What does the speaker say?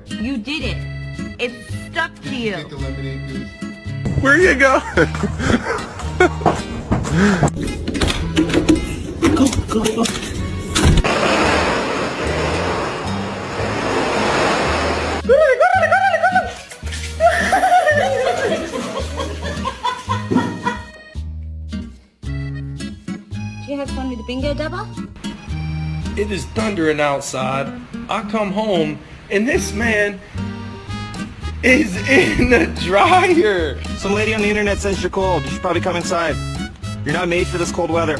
You did it. It stuck to you. Take the lemonade, please. Where you go? Did you have fun with the bingo double? It is thundering outside. I come home and this man is in the dryer. Some lady on the internet says you're cold. You should probably come inside. You're not made for this cold weather.